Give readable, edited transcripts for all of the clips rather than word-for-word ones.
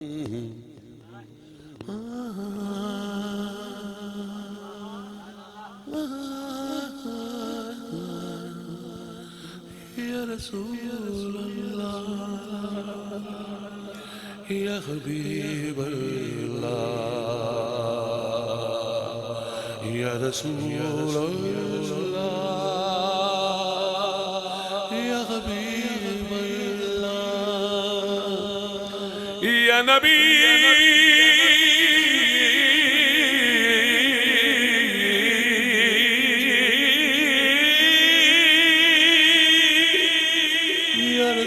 یا رسول اللہ یا حبیب اللہ یا رسول اللہ یا حبیب اللہ یا نبی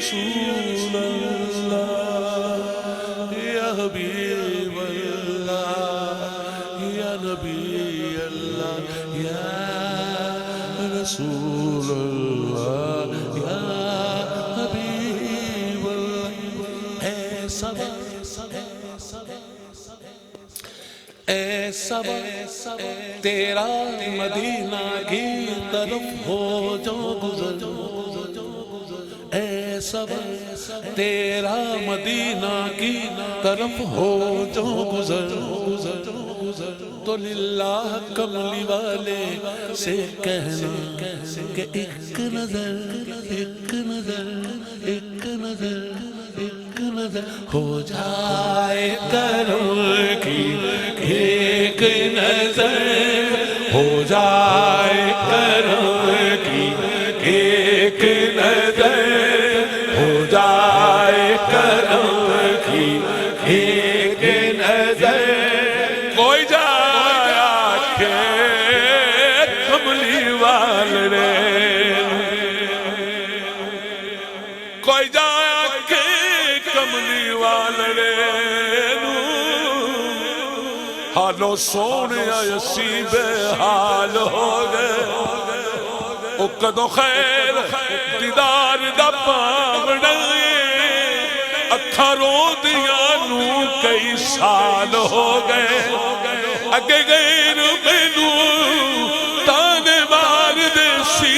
رسول اللہ یا حبیب اللہ یا نبی اللہ یا رسول اللہ یا حبیب اللہ اے صبا تیرا مدینہ کی طرف ہو جو گزر اے صبا تیرا مدینہ کی طرف ہو جو گزر تو للہ کملی والے سے کہنا کہ ایک نظر ایک نظر ایک نظر ایک نظر ہو جائے کرم کی ایک نظر ہو جائے کرم کی ایک نظر ہو جائے کرم کی ایک نظر کوئی جائے آنکھیں کملی والے کوئی جائے آنکھیں کملی والے حالو سونے اسی بے حال ہو گئے او کدو خیر دیدار دا پاوڑے اکھا رو دیا نو کئی سال ہو گئے اگے غیر مینو تانے مار دے سی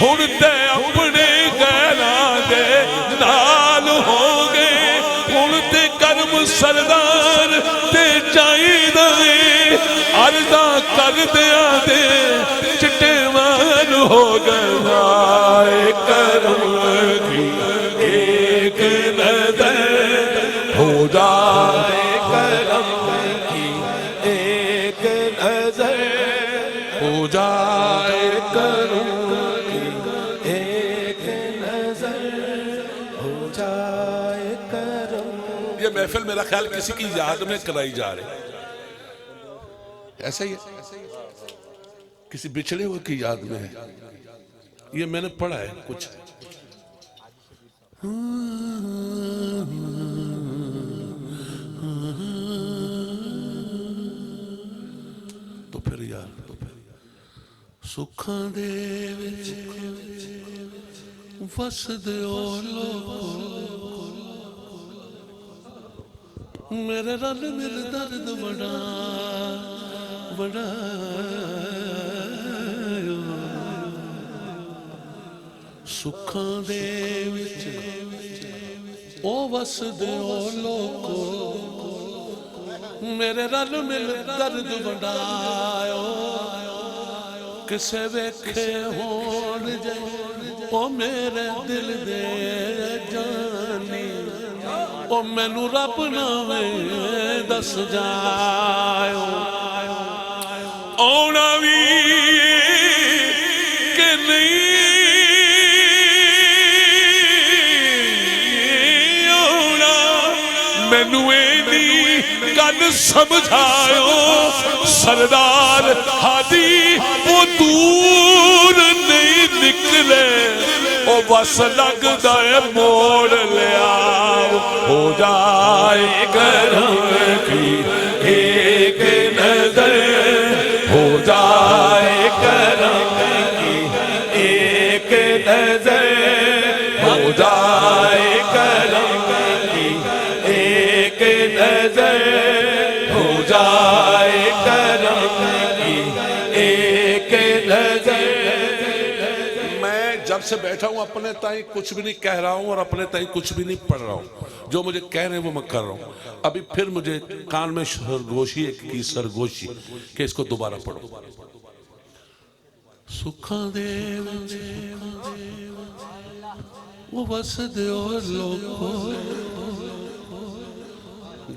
ہنتے اپنے غیران دے نال ہو گئے ہنتے کرم سردار تے چاہی دے عرضہ کر دیا دے چٹے مان ہو گئے کرم کی ایک نظر ہو جائے کرم کی ایک نظر ہو جائے کرم کی ایک نظر ہو جائے کرم یہ محفل میرا خیال کسی کی یاد میں کرائی جا رہی ایسا ہی ہے کسی بچھڑے ہوئے کی یاد میں ہے یہ میں نے پڑھا ہے کچھ تو پھر یار سکھاں دے وچ وس دیو لوگو میرے رل میرے درد بڑا بڑا سکھاں دے وچ او وس دیو لوگو میرے رل مل درد بڑھائیو کسے ویکھے ہون جائے او میرے دل دے جانی او میں نو رب ناوے دس جائیو اونا بھی کہ نہیں مینو اینی گل سمجھائیو سردار ہادی وہ دور نہیں نکلے او بس لگ دائے موڑ لیا ہو جائے کرم کی ایک نظر ہو جائے کرم کی ایک نظر ہو جائے کرم کی ایک نظر ہو جائے کرم کی ایک نظر میں جب سے بیٹھا ہوں اپنے تائیں کچھ بھی نہیں کہہ رہا ہوں اور اپنے تائیں کچھ بھی نہیں پڑھ رہا ہوں، جو مجھے کہہ رہے ہیں وہ میں کر رہا ہوں. ابھی پھر مجھے کان میں سرگوشی کی سرگوشی کہ اس کو دوبارہ پڑھو. سکھاں دے وہ وس دیو لوگو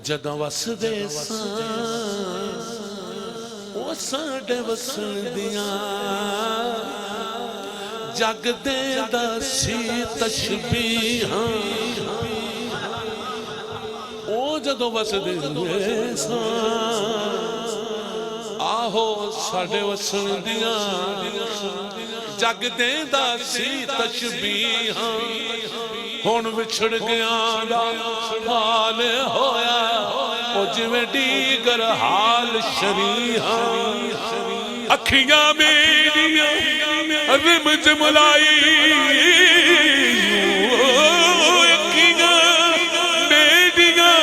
جداں وس دے سان وہ ساڑے وسن دیاں جگ دے دا سی تشبیہاں او جدوں وس دے سان آہو ساڑے وسن دیاں جگ دے دا سی تشبیہاں ہون وچھڑ گیا دا حال ہویا او جویں دیگر حال شریحاں اکھیاں میریاں رمج ملائی اکھیاں میریاں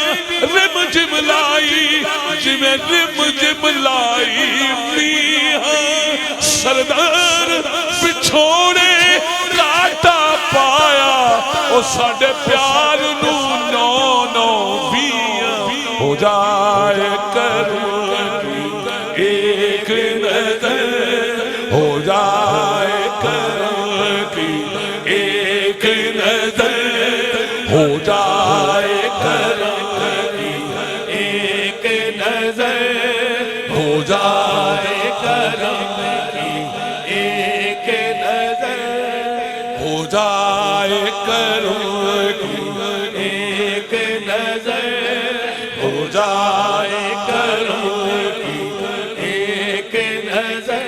رمج ملائی جویں رمج ملائی میاں سردار بچھوڑے کاٹا پایا او ساڑے پیار نو نو نو بیاں ہو جائے کرم کی ایک نظر ہو جائے کرم کی ایک نظر ہو جائے کرم کی ایک نظر ہو جائے کرم کی ایک نظر ہو جائے کرم کی ایک نظر ہو جائے کرم کی ایک نظر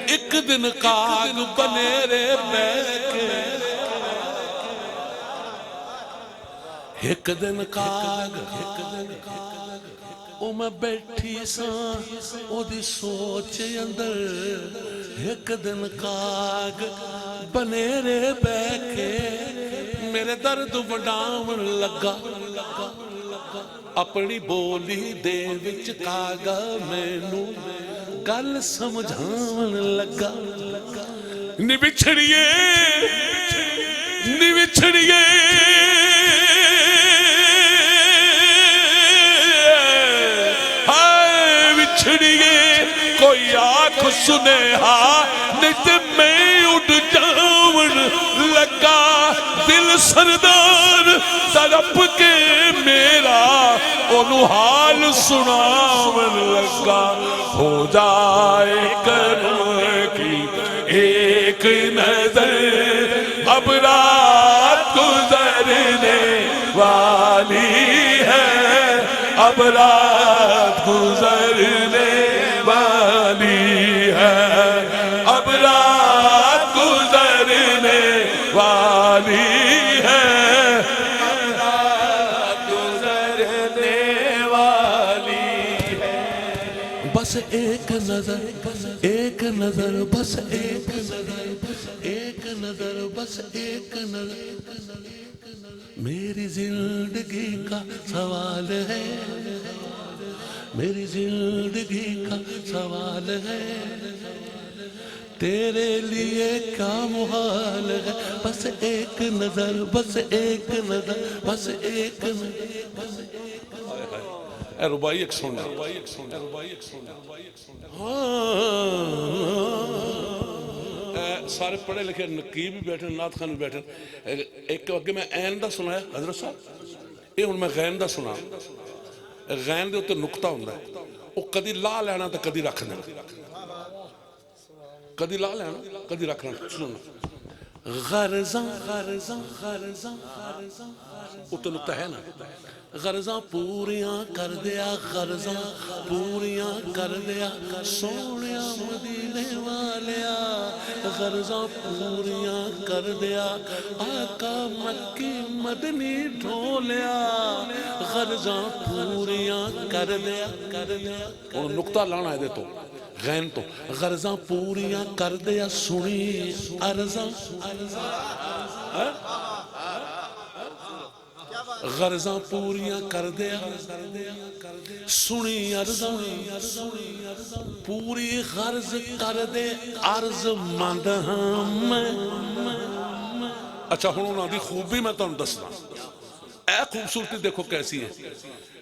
ایک دن کاغ بنے رے بیٹھے ایک دن کاغ او میں بیٹھی ساں او دی سوچ اندر ایک دن کاغ بنے رے بیٹھے میرے درد وڈاون لگا اپنی بولی دے وچ کاغا مینوں گل سمجھاون لگا نی بچھڑیے نی بچھڑیے ہائے بچھڑیے کوئی آنکھ سنیہا نہیں میں اٹھ جاون لگا دل سردار تڑپ کے میرا انہوں حال سناون لگا ہو جائے کرم کی ایک نظر اب رات گزرنے والی ہے اب رات گزرنے والی ہے اب رات گزرنے والی ہے اب رات گزرنے والی ہے بس ایک نظر ایک نظر بس ایک نظر ایک نظر بس ایک نظر میری زندگی کا سوال ہے میری زندگی کا سوال ہے تیرے لیے کیا محال ہے بس ایک نظر بس ایک نظر بس ایک نظر اے ربائی ایک سننا سارے پڑھے لکھے نقیب بھی بیٹھے نات خان بھی بیٹھے ایک اگے میں این دا سنا ہے حضرت صاحب یہ ہن میں غین دا سنا غین دے اتے نقطہ ہوندا ہے وہ کدی لا لینا تے کدی رکھ دینا کدی لا لینا کدی رکھنا سننا غرزاں غرزاں غرزاں غرزاں اتے نقطہ ہے نا غرزاں پوریاں کر دیا غرزاں پوریاں کر دیا سونیا مدینے والیا غرزاں پوریاں کر دیا آقا مکی مدنی ڈھولیا غرزاں پوریاں کر دیا اور نقطہ لانا ہے دے تو غین تو غرزاں پوریاں کر دیا سنی عرضاں غرضاں پوریاں کر دیا سنی عرضاں پوری غرض کر دے عرض مند ہاں میں اچھا ہوں انہوں دی خوبی میں تم دسنا اے خوبصورتی دیکھو کیسی ہے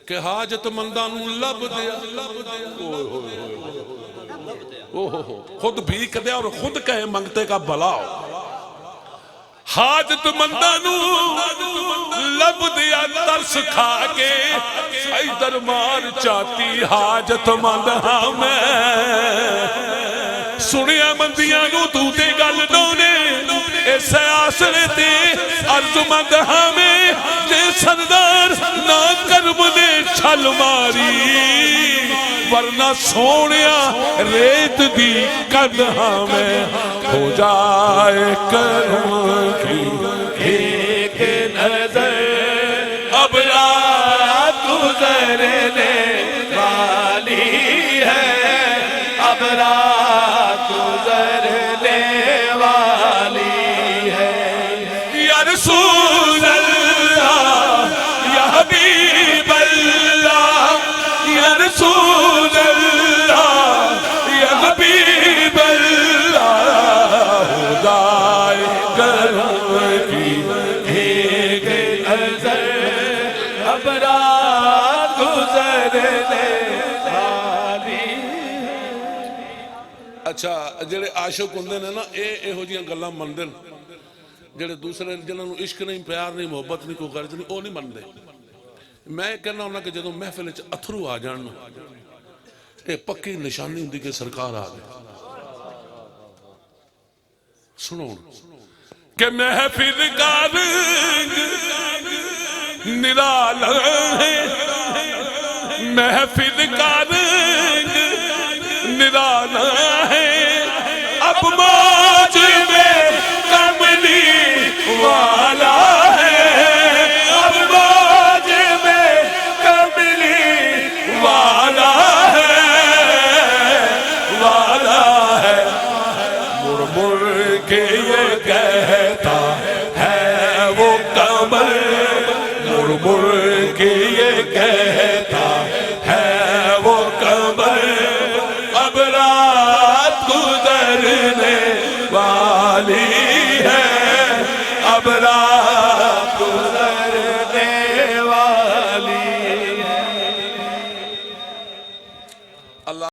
کہ حاجت منداں نو لب دیا خود بھیک دے اور خود کہے منگتے کا بھلا ہو حاجت منداں نو لب دیا ترس کھا کے حیدر مار چاہتی حاجت مند ہاں میں سنیا مندیاں نو تو تے گل ڈونے ایسے آسرے تے عرض مند ہاں میں جے سردار نہ کرب دے چھل ماری ورنہ سونیا ریت دی قدہا میں ہو جائے کرم کی ایک نظر اب رات گزرنے والی ہے اب رات گزرنے والی ہے یا رسول اللہ یا حبیب اللہ یا رسول اللہ یا حبیب اللہ خدائے کرم کی ایک نظر اب رات گزرنے والی اچھا جڑے عاشق ہوندے نے نا اے ہو جیاں گلاں مندے جڑے دوسرے جنہاں نو عشق نہیں پیار نہیں محبت نہیں کوئی غرض نہیں او نہیں مندے میں کہنا ہونا کہ جدوں محفل وچ اتھرو آ جان اے پکی نشانی ہوندی کہ سرکار آ گئے سنو کہ محفل کا رنگ نرالا ہے محفل کا رنگ نرالا ہے اب موج میں کملی والا ہے اب موج میں کملی والا ہے مڑ مڑ کے یہ کہتا ہے وہ کمل مڑ مڑ کے یہ کہتا ہے وہ کمل اب رات گزرنے والی ہے اب رات